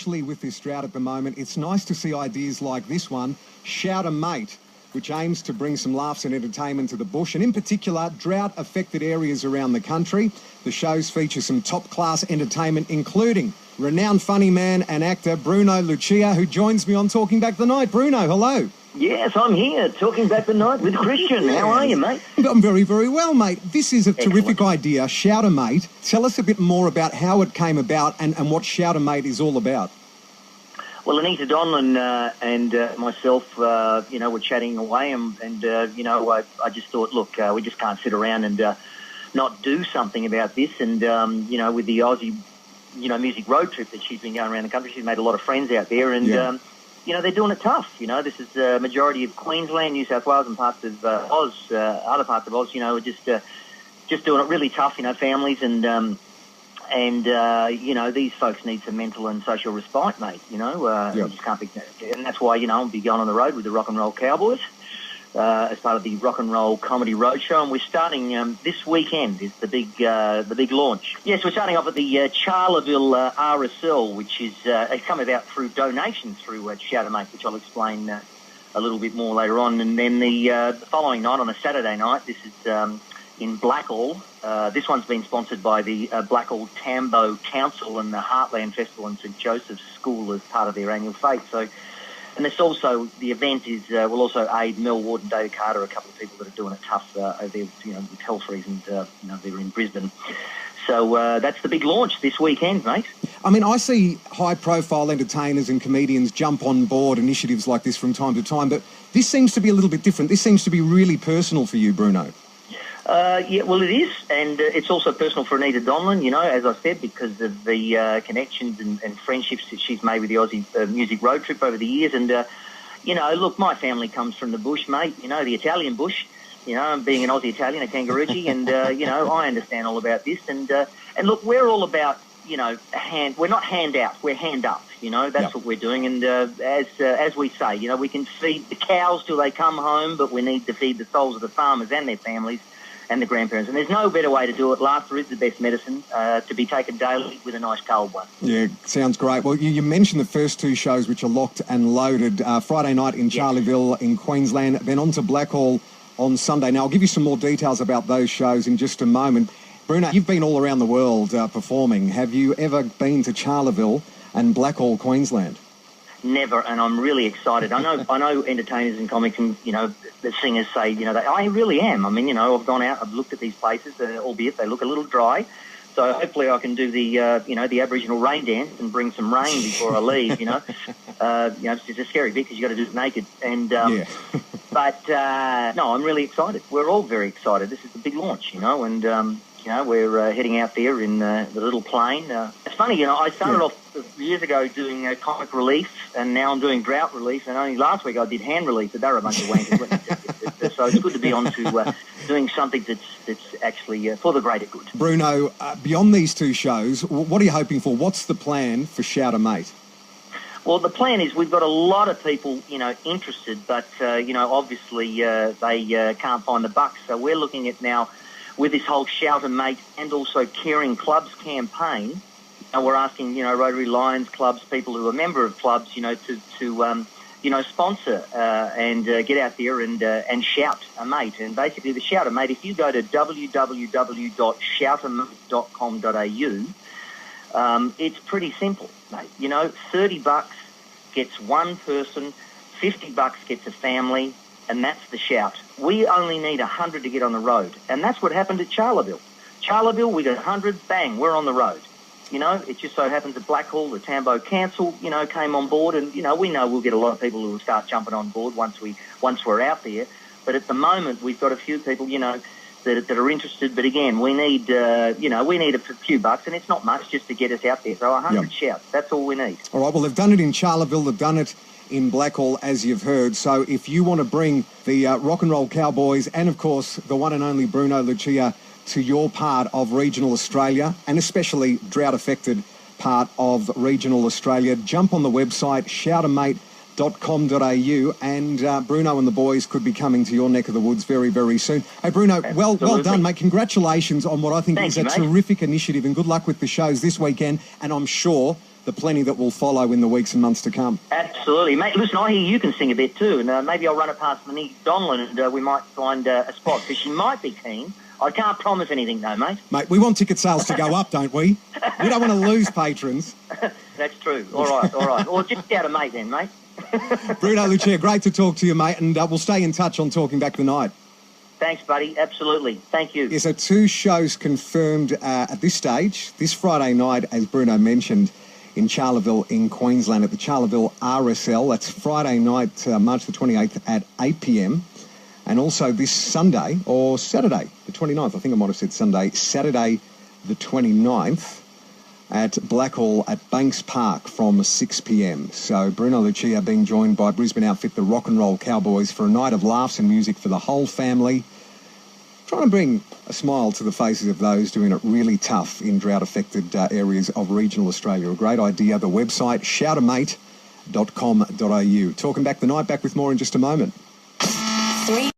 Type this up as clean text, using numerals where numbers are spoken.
especially with this drought at the moment, it's nice to see ideas like this one, Shout a Mate, which aims to bring some laughs and entertainment to the bush, and in particular, drought-affected areas around the country. The shows feature some top-class entertainment, including renowned funny man and actor Bruno Lucia, who joins me on Talking Back the Night. Bruno, hello. Yes, I'm here, Talking Back the Night with Christian. How are you, mate? I'm very, very well, mate. This is a terrific idea, Shout a Mate. Tell us a bit more about how it came about and what Shout a Mate is all about. Well, Anita Donlan and myself, were chatting away, and I just thought, look, we just can't sit around and not do something about this. And, with the Aussie, music road trip that she's been going around the country, she's made a lot of friends out there, and, they're doing it tough. This is the majority of Queensland, New South Wales, and parts of Oz, other parts of Oz, are just doing it really tough, families and these folks need some mental and social respite, mate. We just can't be, and that's why I'll be going on the road with the Rock and Roll Cowboys as part of the Rock and Roll Comedy Roadshow, and we're starting this weekend. Is the big launch. Yes, we're starting off at the Charleville RSL, which is it's come about through donations through Shout a Mate, which I'll explain a little bit more later on, and then the following night on a Saturday night, this is in Blackall. This one's been sponsored by the Blackall Tambo Council and the Heartland Festival and St Joseph's School as part of their annual fete. So, and there's also, the event is will also aid Mel Ward and David Carter, a couple of people that are doing it tough over there, with health reasons. They're in Brisbane. So that's the big launch this weekend, mate. I mean, I see high-profile entertainers and comedians jump on board initiatives like this from time to time, but this seems to be a little bit different. This seems to be really personal for you, Bruno. Well, it is, and it's also personal for Anita Donlan, as I said, because of the connections and friendships that she's made with the Aussie music road trip over the years. And, look, my family comes from the bush, mate, the Italian bush, being an Aussie Italian, a Kangaroogie, and, I understand all about this. And look, we're all about, we're not hand out, we're hand up, that's what we're doing. And as we say, we can feed the cows till they come home, but we need to feed the souls of the farmers and their families and the grandparents. And there's no better way to do it. Laughter is the best medicine, to be taken daily with a nice cold one. Yeah, sounds great. Well, you mentioned the first two shows, which are locked and loaded. Friday night in Charleville in Queensland, then on to Blackall on Sunday. Now, I'll give you some more details about those shows in just a moment. Bruno, you've been all around the world performing. Have you ever been to Charleville and Blackall, Queensland? Never, and I'm really excited. I know entertainers and comics and, the singers say, I really am. I mean, I've gone out, I've looked at these places, albeit they look a little dry. So hopefully I can do the Aboriginal rain dance and bring some rain before I leave, It's just a scary bit because you've got to do it naked. And, but, no, I'm really excited. We're all very excited. This is the big launch, and, we're heading out there in the little plane. It's funny, I started off years ago doing comic relief, and now I'm doing drought relief, and only last week I did hand relief, but they're a bunch of wankers. So it's good to be on to doing something that's actually for the greater good. Bruno, beyond these two shows, what are you hoping for? What's the plan for Shout a Mate? Well, the plan is we've got a lot of people, interested, but, obviously they can't find the bucks. So we're looking at now, with this whole Shout a Mate and also Caring Clubs campaign, and we're asking, Rotary Lions clubs, people who are member of clubs, to sponsor and get out there and shout a mate. And basically, the Shout a Mate, if you go to www.shoutamate.com.au, it's pretty simple, mate. $30 gets one person, $50 gets a family, and that's the shout. We only need 100 to get on the road, and that's what happened at Charleville. Charleville, we got 100, bang, we're on the road. It just so happens that Blackall, the Tambo Council, came on board, and, we know we'll get a lot of people who will start jumping on board once we're out there. But at the moment, we've got a few people, that are interested. But again, we need a few bucks, and it's not much just to get us out there. So 100 shouts, that's all we need. All right, well, they've done it in Charleville, they've done it in Blackall, as you've heard. So if you want to bring the Rock and Roll Cowboys and, of course, the one and only Bruno Lucia to your part of regional Australia, and especially drought-affected part of regional Australia, jump on the website, shoutamate.com.au, and Bruno and the boys could be coming to your neck of the woods very, very soon. Hey, Bruno, well done, mate. Congratulations on what I think is a terrific initiative, and good luck with the shows this weekend, and I'm sure the plenty that will follow in the weeks and months to come. Absolutely. Mate, listen, I hear you can sing a bit too, and maybe I'll run it past Monique Donlan and we might find a spot, because she might be keen. I can't promise anything though, mate. Mate, we want ticket sales to go up, don't we? We don't want to lose patrons. That's true. All right. Or just shout a mate then, mate. Bruno Lucia, great to talk to you, mate, and we'll stay in touch on Talking Back the Night. Thanks, buddy. Absolutely. Thank you. Yeah, so 2 shows confirmed at this stage. This Friday night, as Bruno mentioned, in Charleville in Queensland at the Charleville RSL. That's Friday night, March the 28th at 8 p.m. And also this Sunday, or Saturday, the 29th, I think I might have said Sunday, Saturday the 29th at Blackhall at Banks Park from 6 p.m. So Bruno Lucia being joined by Brisbane outfit the Rock and Roll Cowboys for a night of laughs and music for the whole family. Trying to bring a smile to the faces of those doing it really tough in drought-affected areas of regional Australia. A great idea. The website, shoutamate.com.au. Talking Back the Night, back with more in just a moment. 3